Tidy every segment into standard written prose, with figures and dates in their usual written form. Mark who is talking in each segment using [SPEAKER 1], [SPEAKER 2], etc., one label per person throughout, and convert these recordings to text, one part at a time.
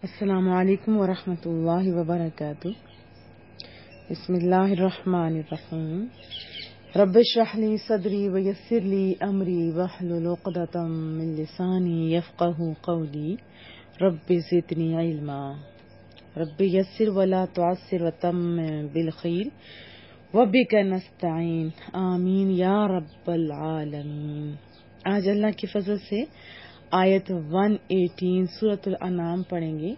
[SPEAKER 1] السلام علیکم ورحمۃ اللہ وبرکاتہ. بسم اللہ الرحمن الرحیم. رب اشرح لی صدری ویسر لی امری واحلل عقدۃ من لسانی یفقہوا قولی. رب زدنی علما. رب یسر ولا تعسر وتمم بالخیر وبک نستعین. آمین یا رب العالمین. آج اللہ کی فضل سے آیت 118 سورۃ الانعام پڑھیں گے.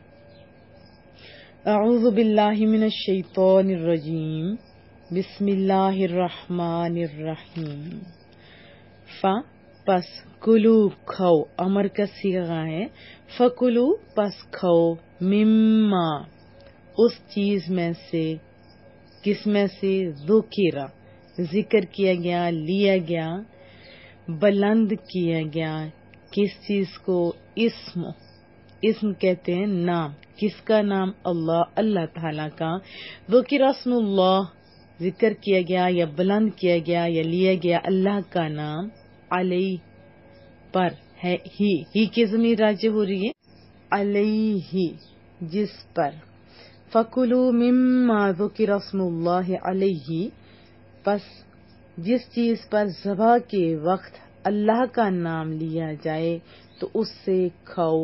[SPEAKER 1] اعوذ باللہ من الشیطان الرجیم. بسم اللہ الرحمن الرحیم. پس کلو کھو امر کا صیغہ ہے. فکلو پس کھو مما اس چیز میں سے. کس میں سے؟ ذکر ذکر کیا گیا، لیا گیا، بلند کیا گیا. کس چیز کو؟ اسم کہتے ہیں نام. کس کا نام؟ اللہ تعالیٰ کا. ذکر اسم اللہ ذکر کیا گیا یا بلند کیا گیا یا لیا گیا اللہ کا نام. علیہ پر ہے ہی کی ضمیر راجع ہو رہی ہے. علیہ جس پر. فکلوا مما ذکر اسم اللہ علیہ پس جس چیز پر ذبح کے وقت اللہ کا نام لیا جائے تو اس سے کھاؤ.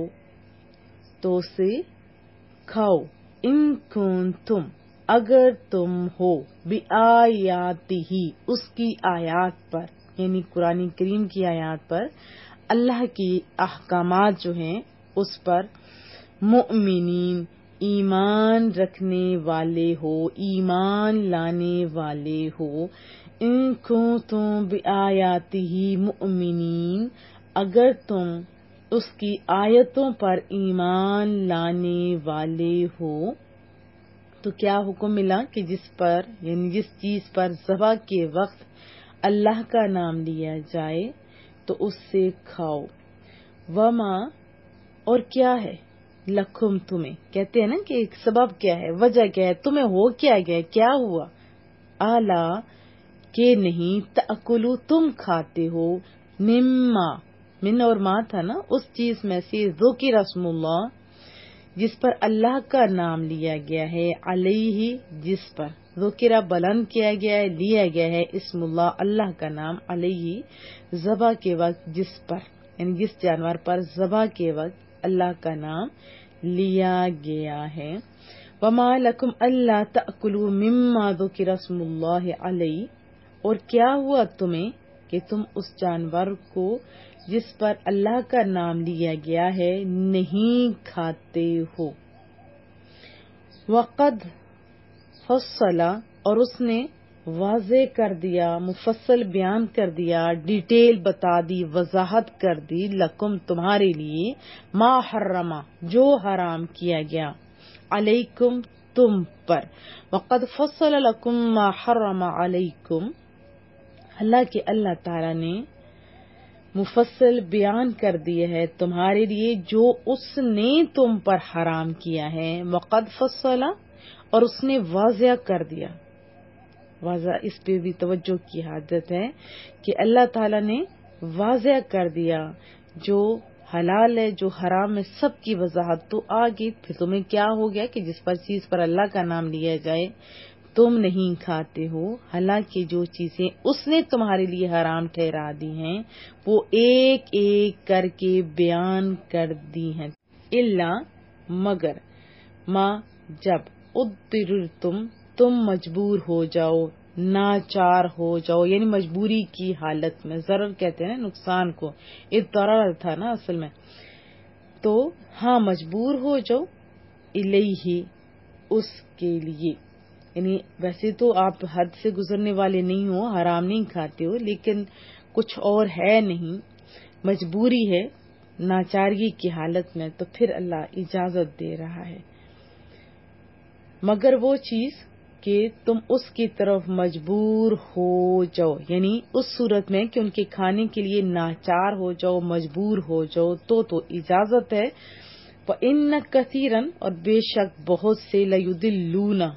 [SPEAKER 1] ان کنتم اگر تم ہو بآیاتہ اس کی آیات پر، یعنی قرآن کریم کی آیات پر، اللہ کی احکامات جو ہیں اس پر، مؤمنین ایمان رکھنے والے ہو، ایمان لانے والے ہو. ان کنتم بآیاتہ مؤمنین اگر تم اس کی آیتوں پر ایمان لانے والے ہو تو کیا حکم ملا کہ جس پر، یعنی جس چیز پر ذبح کے وقت اللہ کا نام لیا جائے تو اس سے کھاؤ. وما اور کیا ہے، لکھم تمہیں. کہتے ہیں نا کہ ایک سبب کیا ہے، وجہ کیا ہے، تمہیں ہو کیا گیا، کیا ہوا. اعلیٰ کہ نہیں، تأکلوا تم کھاتے ہو، مما من اور ما تھا نا، اس چیز میں سے ذکر اسم اللہ جس پر اللہ کا نام لیا گیا ہے، علیہ جس پر. ذکر بلند کیا گیا ہے، لیا گیا ہے اسم اللہ اللہ کا نام، علیہ ذبح کے وقت جس پر، یعنی جس جانور پر ذبح کے وقت اللہ کا نام لیا گیا ہے. وما لکم الا تأکلوا مما ذکر اسم اللہ علیہ اور کیا ہوا تمہیں کہ تم اس جانور کو جس پر اللہ کا نام لیا گیا ہے نہیں کھاتے ہو. وقد فصل اور اس نے واضح کر دیا، مفصل بیان کر دیا، ڈیٹیل بتا دی، وضاحت کر دی، لکم تمہارے لیے، ما حرما جو حرام کیا گیا، علیکم تم پر. وقد فصل لکم ما حرم علیکم اللہ تعالیٰ نے مفصل بیان کر دیا ہے تمہارے لیے جو اس نے تم پر حرام کیا ہے. وقد فصل اور اس نے واضح کر دیا. واضح اس پہ بھی توجہ کی حاجت ہے کہ اللہ تعالیٰ نے واضح کر دیا جو حلال ہے جو حرام ہے سب کی وضاحت. تو آگے پھر تمہیں کیا ہو گیا کہ جس پر چیز پر اللہ کا نام لیا جائے تم نہیں کھاتے ہو، حالانکہ جو چیزیں اس نے تمہارے لیے حرام ٹھہرا دی ہیں وہ ایک ایک کر کے بیان کر دی ہیں. الا مگر، ما جب، اضطررتم تم مجبور ہو جاؤ، ناچار ہو جاؤ، یعنی مجبوری کی حالت میں. ضرر کہتے ہیں نقصان کو، اضطرار تھا نا اصل میں. تو ہاں مجبور ہو جاؤ، الیہ اس کے لیے. یعنی ویسے تو آپ حد سے گزرنے والے نہیں ہو، حرام نہیں کھاتے ہو، لیکن کچھ اور ہے نہیں، مجبوری ہے، ناچارگی کی حالت میں، تو پھر اللہ اجازت دے رہا ہے. مگر وہ چیز کہ تم اس کی طرف مجبور ہو جاؤ، یعنی اس صورت میں کہ ان کے کھانے کے لیے ناچار ہو جاؤ، مجبور ہو جاؤ تو اجازت ہے. وَإِنَّ كَثِيرًا اور بے شک بہت سے، لَيُضِلُّونَ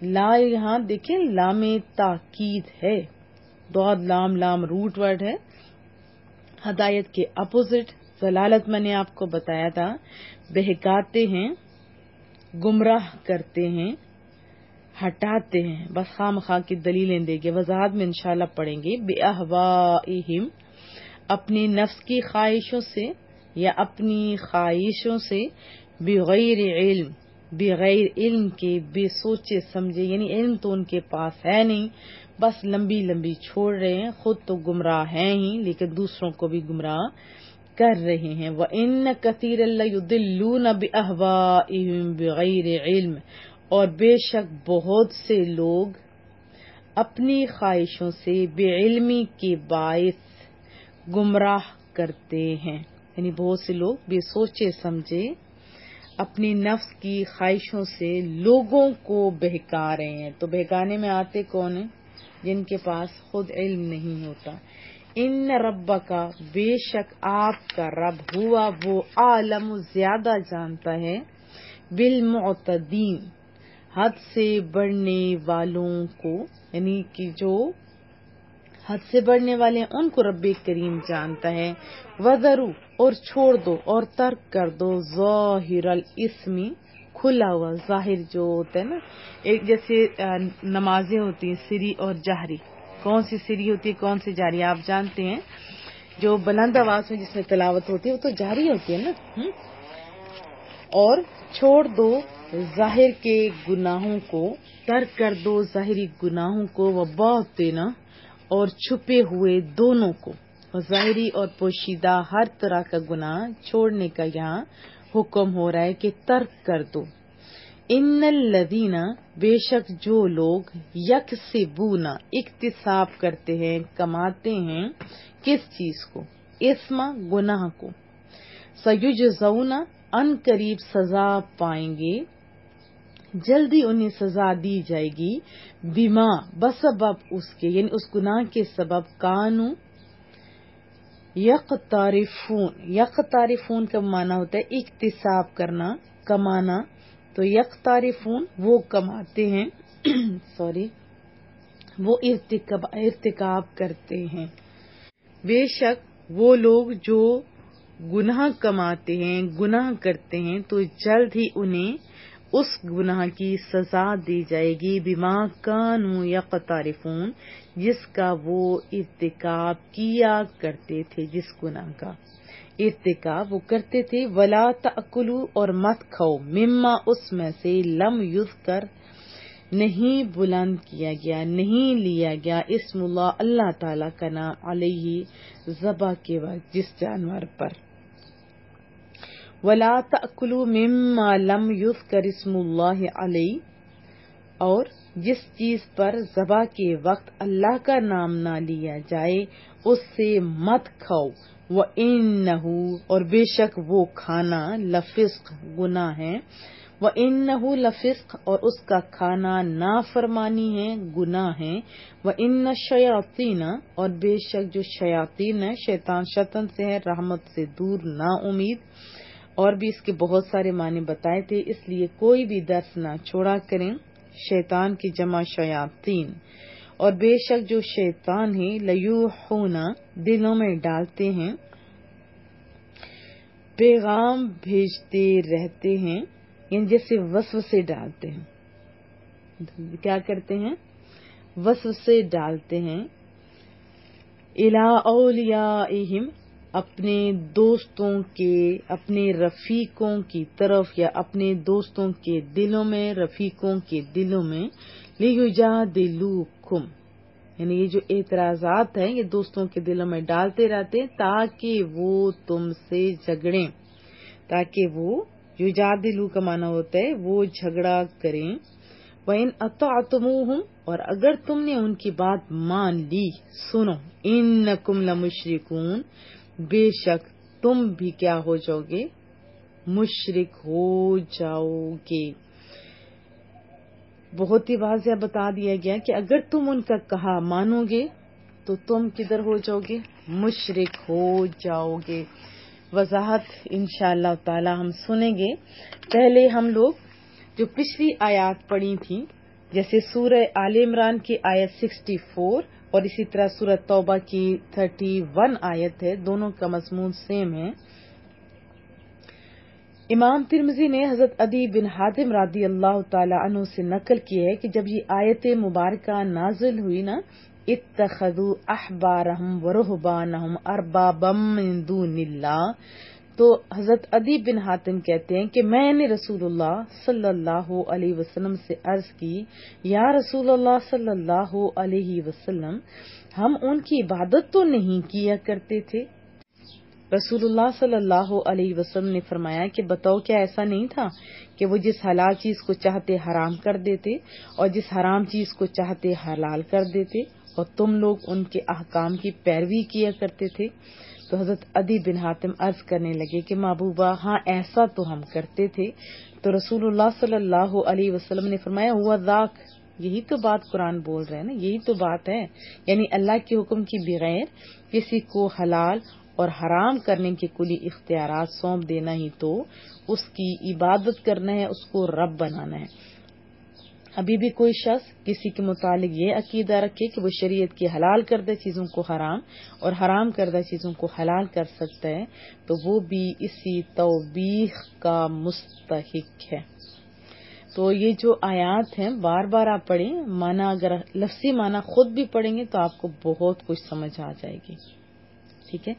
[SPEAKER 1] لا یہاں دیکھیں لام تاکید ہے، ضاد لام روٹ ورڈ ہے. ہدایت کے اپوزٹ ضلالت میں نے آپ کو بتایا تھا، بہکاتے ہیں گمراہ کرتے ہیں، ہٹاتے ہیں. بس خواہ مخواہ کی دلیلیں دے گے، وضاحت میں انشاءاللہ پڑھیں گے. بِأَهْوَائِهِمْ، اپنی نفس کی خواہشوں سے یا اپنی خواہشوں سے، بغیر علم، بغیر علم کے، بے سوچے سمجھے، یعنی علم تو ان کے پاس ہے نہیں، بس لمبی لمبی چھوڑ رہے ہیں. خود تو گمراہ ہیں ہی لیکن دوسروں کو بھی گمراہ کر رہے ہیں. وَإِنَّ كَثِيرًا لَيُضِلُّونَ بِأَهْوَائِهِمْ بِغَيْرِ علم، اور بے شک بہت سے لوگ اپنی خواہشوں سے بے علمی کے باعث گمراہ کرتے ہیں. یعنی بہت سے لوگ بے سوچے سمجھے اپنی نفس کی خواہشوں سے لوگوں کو بہکا رہے ہیں. تو بہکانے میں آتے کون ہیں؟ جن کے پاس خود علم نہیں ہوتا. ان ربک، بے شک آپ کا رب، ہوا وہ عالم، زیادہ جانتا ہے، بالمعتدین، حد سے بڑھنے والوں کو، یعنی کہ جو حد سے بڑھنے والے ہیں ان کو رب کریم جانتا ہے. وذرو، اور چھوڑ دو اور ترک کر دو، ظاہر الاسم، کھلا ہوا، ظاہر جو ہوتا ہے نا، ایک جیسے نمازیں ہوتی ہیں سری اور جہری. کون سی سری ہوتی ہے کون سی جہری آپ جانتے ہیں. جو بلند آواز میں جس میں تلاوت ہوتی ہے وہ تو جہری ہوتی ہے نا. اور چھوڑ دو ظاہر کے گناہوں کو، ترک کر دو ظاہری گناہوں کو، وباطن، اور چھپے ہوئے دونوں کو. ظاہری اور پوشیدہ ہر طرح کا گناہ چھوڑنے کا یہاں حکم ہو رہا ہے کہ ترک کر دو. ان الذین، بے شک جو لوگ، یکسبون، اکتساب کرتے ہیں، کماتے ہیں، کس چیز کو؟ اسم، گناہ کو. سیجزون، ان قریب سزا پائیں گے، جلدی انہیں سزا دی جائے گی، بما، بسبب اس کے، یعنی اس گناہ کے سبب، کانو یقتارفون. یقتارفون کا معنی ہوتا ہے اکتساب کرنا، کمانا. تو یقتارفون وہ کماتے ہیں سوری وہ ارتکاب کرتے ہیں. بے شک وہ لوگ جو گناہ کماتے ہیں، گناہ کرتے ہیں، تو جلد ہی انہیں اس گناہ کی سزا دی جائے گی، بما کانوا یقترفون، جس کا وہ ارتکاب کیا کرتے تھے، جس گناہ کا ارتکاب وہ کرتے تھے. ولا تأکلوا، اور مت کھاؤ، مما، اس میں سے، لم یذکر، نہیں بلند کیا گیا، نہیں لیا گیا، اسم اللہ، اللہ تعالی کا نام، علیہ، ذبح کے وقت، جس جانور پر. ولا تأکلوا مما لم یذکر اسم اللہ علیہ، اور جس چیز پر ذبح کے وقت اللہ کا نام نہ لیا جائے اس سے مت کھاؤ. وَإِنَّهُ، اور بے شک وہ کھانا، لفسق، گناہ ہے. وَإِنَّهُ لفسق، اور اس کا کھانا نافرمانی ہے، گناہ ہے. وَإِنَّ الشَّيَاطِينَ، اور بے شک جو شیاطین ہے، شیطان شطن سے ہے، رحمت سے دور، نا امید. اور بھی اس کے بہت سارے معنی بتائے تھے، اس لیے کوئی بھی درس نہ چھوڑا کریں. شیطان کی جمع شیاطین. اور بے شک جو شیطان ہیں، لیوحون، دلوں میں ڈالتے ہیں، پیغام بھیجتے رہتے ہیں، یعنی جیسے وسوسے ڈالتے ہیں. کیا کرتے ہیں؟ وسوسے ڈالتے ہیں. الی اولیائہم، اپنے دوستوں کے، اپنے رفیقوں کی طرف، یا اپنے دوستوں کے دلوں میں، رفیقوں کے دلوں میں. لیجادلوکم، یعنی یہ جو اعتراضات ہیں یہ دوستوں کے دلوں میں ڈالتے رہتے تاکہ وہ تم سے جھگڑیں، تاکہ وہ، یجادلو کا معنی ہوتا ہے وہ جھگڑا کریں. وَإِنْ أَطَعْتُمُوهُمْ، اور اگر تم نے ان کی بات مان لی، سنو، إِنَّكُمْ لَمُشْرِكُونَ، بے شک تم بھی کیا ہو جاؤ گے؟ مشرک ہو جاؤ گے. بہت ہی واضح بتا دیا گیا کہ اگر تم ان کا کہا مانو گے تو تم کدھر ہو جاؤ گے؟ مشرک ہو جاؤ گے. وضاحت انشاءاللہ تعالی ہم سنیں گے. پہلے ہم لوگ جو پچھلی آیات پڑھی تھی، جیسے سورہ آل عمران کی آیت 64 اور اسی طرح سورہ توبہ کی 31 آیت ہے، دونوں کا مضمون سیم ہے. امام ترمذی نے حضرت عدی بن حاتم رضی اللہ تعالی عنہ سے نقل کی ہے کہ جب یہ آیت مبارکہ نازل ہوئی نا، اتخذوا احبارهم ورهبانهم اربابا من دون اللہ، تو حضرت عدی بن حاتم کہتے ہیں کہ میں نے رسول اللہ صلی اللہ علیہ وسلم سے عرض کی، یا رسول اللہ صلی اللہ علیہ وسلم، ہم ان کی عبادت تو نہیں کیا کرتے تھے؟ رسول اللہ صلی اللہ علیہ وسلم نے فرمایا کہ بتاؤ، کیا ایسا نہیں تھا کہ وہ جس حلال چیز کو چاہتے حرام کر دیتے اور جس حرام چیز کو چاہتے حلال کر دیتے، اور تم لوگ ان کے احکام کی پیروی کیا کرتے تھے؟ تو حضرت عدی بن حاتم عرض کرنے لگے کہ محبوبہ، ہاں ایسا تو ہم کرتے تھے۔ تو رسول اللہ صلی اللہ علیہ وسلم نے فرمایا، ہوا ذاک، یہی تو بات قرآن بول رہے ہیں نا، یہی تو بات ہے، یعنی اللہ کے حکم کی بغیر کسی کو حلال اور حرام کرنے کے کلی اختیارات سونپ دینا ہی تو اس کی عبادت کرنا ہے، اس کو رب بنانا ہے۔ ابھی بھی کوئی شخص کسی کے متعلق یہ عقیدہ رکھے کہ وہ شریعت کی حلال کردہ چیزوں کو حرام اور حرام کردہ چیزوں کو حلال کر سکتا ہے، تو وہ بھی اسی توبیخ کا مستحق ہے۔ تو یہ جو آیات ہیں بار بار آپ پڑھیں، معنی اگر لفظی معنی خود بھی پڑھیں گے تو آپ کو بہت کچھ سمجھ آ جائے گی، ٹھیک ہے۔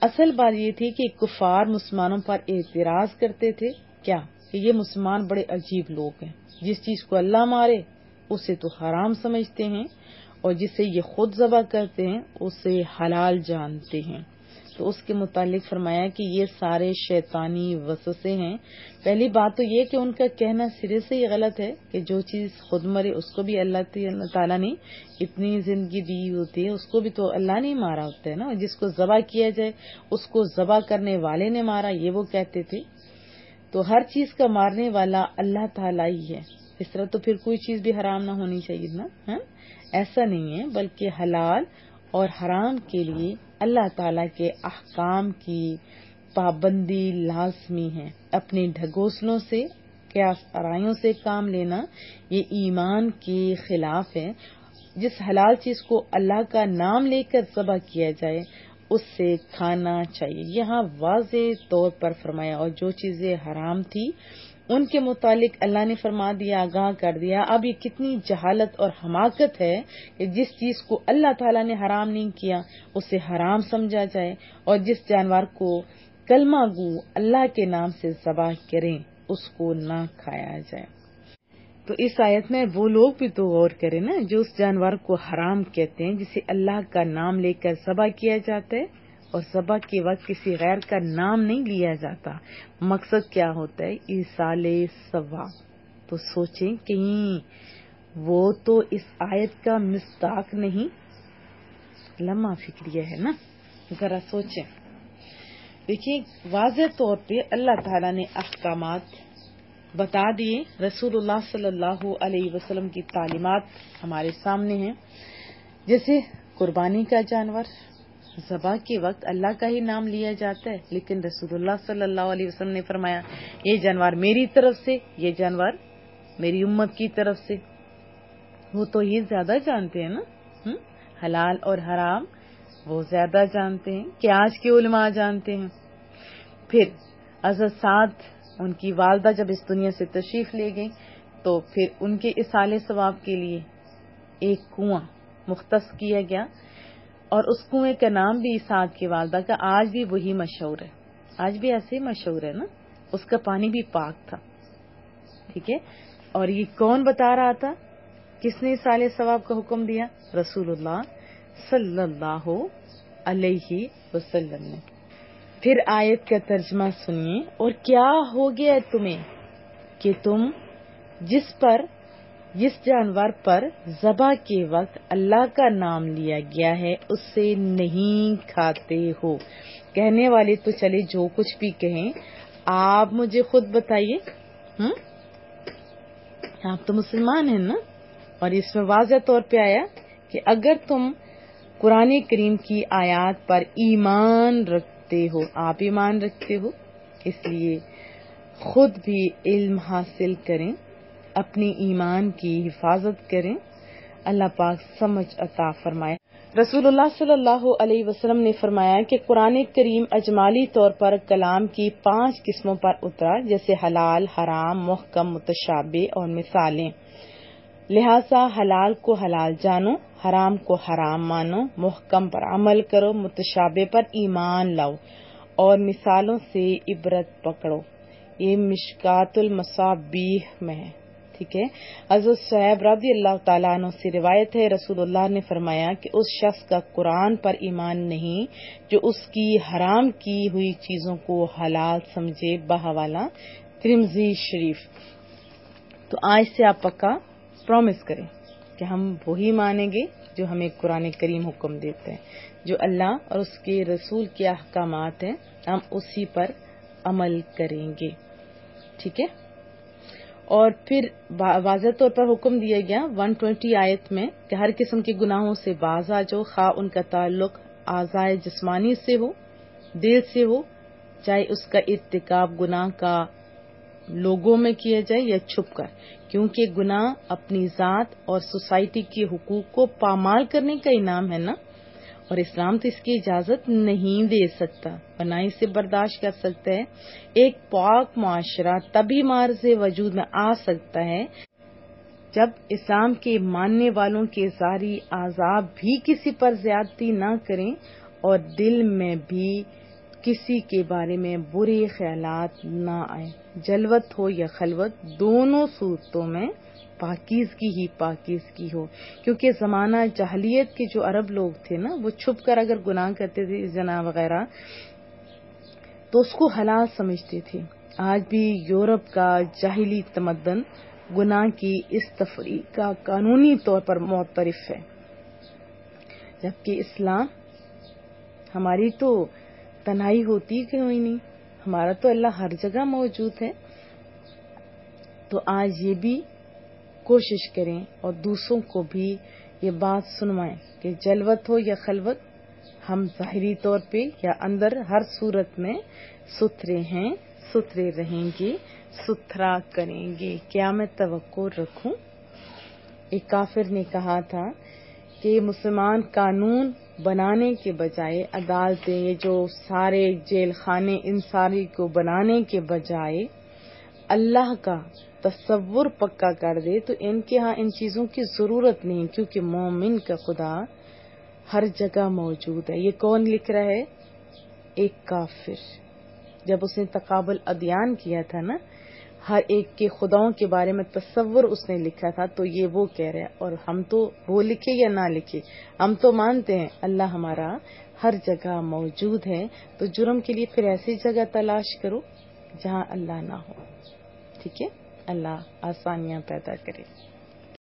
[SPEAKER 1] اصل بات یہ تھی کہ کفار مسلمانوں پر اعتراض کرتے تھے کیا کہ یہ مسلمان بڑے عجیب لوگ ہیں، جس چیز کو اللہ مارے اسے تو حرام سمجھتے ہیں، اور جسے یہ خود ذبح کرتے ہیں اسے حلال جانتے ہیں۔ تو اس کے متعلق فرمایا کہ یہ سارے شیطانی وسوسے ہیں۔ پہلی بات تو یہ کہ ان کا کہنا سرے سے ہی غلط ہے کہ جو چیز خود مرے اس کو بھی اللہ تعالیٰ نے اتنی زندگی دی ہوتی ہے، اس کو بھی تو اللہ نے مارا ہوتا ہے نا، جس کو ذبح کیا جائے اس کو ذبح کرنے والے نے مارا، یہ وہ کہتے تھے۔ تو ہر چیز کا مارنے والا اللہ تعالیٰ ہی ہے، اس طرح تو پھر کوئی چیز بھی حرام نہ ہونی چاہیے نا، ہاں؟ ایسا نہیں ہے، بلکہ حلال اور حرام کے لیے اللہ تعالیٰ کے احکام کی پابندی لازمی ہے۔ اپنے ڈھگوسلوں سے، قیاس آرائیوں سے کام لینا یہ ایمان کے خلاف ہے۔ جس حلال چیز کو اللہ کا نام لے کر ذبح کیا جائے اس سے کھانا چاہیے، یہاں واضح طور پر فرمایا، اور جو چیزیں حرام تھی ان کے متعلق اللہ نے فرما دیا، آگاہ کر دیا۔ اب یہ کتنی جہالت اور حماقت ہے کہ جس چیز کو اللہ تعالیٰ نے حرام نہیں کیا اسے حرام سمجھا جائے، اور جس جانور کو کلمہ گو اللہ کے نام سے ذبح کریں اس کو نہ کھایا جائے۔ تو اس آیت میں وہ لوگ بھی تو غور کریں نا جو اس جانور کو حرام کہتے ہیں جسے اللہ کا نام لے کر ذبح کیا جاتا ہے، اور ذبح کے وقت کسی غیر کا نام نہیں لیا جاتا۔ مقصد کیا ہوتا ہے؟ ایصال ثواب۔ تو سوچیں کہیں وہ تو اس آیت کا مصداق نہیں؟ لمحہ فکریہ ہے نا، ذرا سوچیں۔ دیکھیں واضح طور پہ اللہ تعالیٰ نے احکامات بتا دیے، رسول اللہ صلی اللہ علیہ وسلم کی تعلیمات ہمارے سامنے ہیں، جیسے قربانی کا جانور ذبح کے وقت اللہ کا ہی نام لیا جاتا ہے، لیکن رسول اللہ صلی اللہ علیہ وسلم نے فرمایا یہ جانور میری طرف سے، یہ جانور میری امت کی طرف سے۔ وہ تو یہ زیادہ جانتے ہیں نا، حلال اور حرام وہ زیادہ جانتے ہیں کہ آج کے علماء جانتے ہیں۔ پھر حضرت سعد ان کی والدہ جب اس دنیا سے تشریف لے گئی تو پھر ان کے ایصال ثواب کے لیے ایک کنواں مختص کیا گیا، اور اس کنویں کا نام بھی سعد کی والدہ کا آج بھی وہی مشہور ہے، آج بھی ایسے ہی مشہور ہے نا، اس کا پانی بھی پاک تھا، ٹھیک ہے۔ اور یہ کون بتا رہا تھا؟ کس نے ایصال ثواب کا حکم دیا؟ رسول اللہ صلی اللہ علیہ وسلم نے۔ پھر آیت کا ترجمہ سنیے، اور کیا ہو گیا تمہیں کہ تم جس جانور پر ذبح کے وقت اللہ کا نام لیا گیا ہے اس سے نہیں کھاتے ہو؟ کہنے والے تو چلے جو کچھ بھی کہیں، آپ مجھے خود بتائیے، آپ تو مسلمان ہیں نا، اور اس میں واضح طور پہ آیا کہ اگر تم قرآن کریم کی آیات پر ایمان رکھتے ہو، آپ ایمان رکھتے ہو، اس لیے خود بھی علم حاصل کریں، اپنی ایمان کی حفاظت کریں، اللہ پاک سمجھ عطا فرمائے۔ رسول اللہ صلی اللہ علیہ وسلم نے فرمایا کہ قرآن کریم اجمالی طور پر کلام کی 5 قسموں پر اترا، جیسے حلال، حرام، محکم، متشابہ اور مثالیں۔ لہذا حلال کو حلال جانو، حرام کو حرام مانو، محکم پر عمل کرو، متشابہ پر ایمان لاؤ اور مثالوں سے عبرت پکڑو۔ یہ مشکات المصابیح میں ہے، ٹھیک ہے۔ حضرت صہیب رضی اللہ تعالیٰ عنہ سے روایت ہے، رسول اللہ نے فرمایا کہ اس شخص کا قرآن پر ایمان نہیں جو اس کی حرام کی ہوئی چیزوں کو حلال سمجھے، بحوالہ ترمذی شریف۔ تو آج سے آپ پکا پرومس کریں کہ ہم وہی مانیں گے جو ہمیں قرآن کریم حکم دیتے ہیں، جو اللہ اور اس کے رسول کے احکامات ہیں ہم اسی پر عمل کریں گے، ٹھیک ہے۔ اور پھر واضح طور پر حکم دیا گیا 120 آیت میں کہ ہر قسم کے گناہوں سے باز آ جاؤ، خواہ ان کا تعلق اعضائے جسمانی سے ہو، دل سے ہو، چاہے اس کا ارتکاب گناہ کا لوگوں میں کیا جائے یا چھپ کر، کیونکہ گناہ اپنی ذات اور سوسائٹی کے حقوق کو پامال کرنے کا انعام ہے نا، اور اسلام تو اس کی اجازت نہیں دے سکتا اور نہ اسے برداشت کر سکتا ہے۔ ایک پاک معاشرہ تبھی معرض وجود میں آ سکتا ہے جب اسلام کے ماننے والوں کے ظاہری اعضاء بھی کسی پر زیادتی نہ کریں اور دل میں بھی کسی کے بارے میں برے خیالات نہ آئیں، جلوت ہو یا خلوت، دونوں صورتوں میں پاکیزگی ہی پاکیزگی ہو۔ کیونکہ زمانہ جاہلیت کے جو عرب لوگ تھے نا، وہ چھپ کر اگر گناہ کرتے تھے، زنا وغیرہ، تو اس کو حلال سمجھتے تھے۔ آج بھی یورپ کا جاہلی تمدن گناہ کی اس تفریق کا قانونی طور پر معترف ہے، جبکہ اسلام ہماری تو تنہائی ہوتی کیوں ہی نہیں، ہمارا تو اللہ ہر جگہ موجود ہے۔ تو آج یہ بھی کوشش کریں اور دوسروں کو بھی یہ بات سنوائیں کہ جلوت ہو یا خلوت، ہم ظاہری طور پہ یا اندر ہر صورت میں ستھرے ہیں، ستھرے رہیں گے، ستھرا کریں گے۔ کیا میں توقع رکھوں؟ ایک کافر نے کہا تھا کہ مسلمان قانون بنانے کے بجائے، عدالتیں، یہ جو سارے جیل خانے ان ساری کو بنانے کے بجائے اللہ کا تصور پکا کر دے تو ان کے ہاں ان چیزوں کی ضرورت نہیں، کیونکہ مومن کا خدا ہر جگہ موجود ہے۔ یہ کون لکھ رہا ہے؟ ایک کافر، جب اس نے تقابل ادیان کیا تھا نا، ہر ایک کے خداؤں کے بارے میں تصور اس نے لکھا تھا، تو یہ وہ کہہ رہا ہے۔ اور ہم تو وہ لکھے یا نہ لکھے، ہم تو مانتے ہیں اللہ ہمارا ہر جگہ موجود ہے۔ تو جرم کے لیے پھر ایسی جگہ تلاش کرو جہاں اللہ نہ ہو، ٹھیک ہے۔ اللہ آسانیاں پیدا کرے۔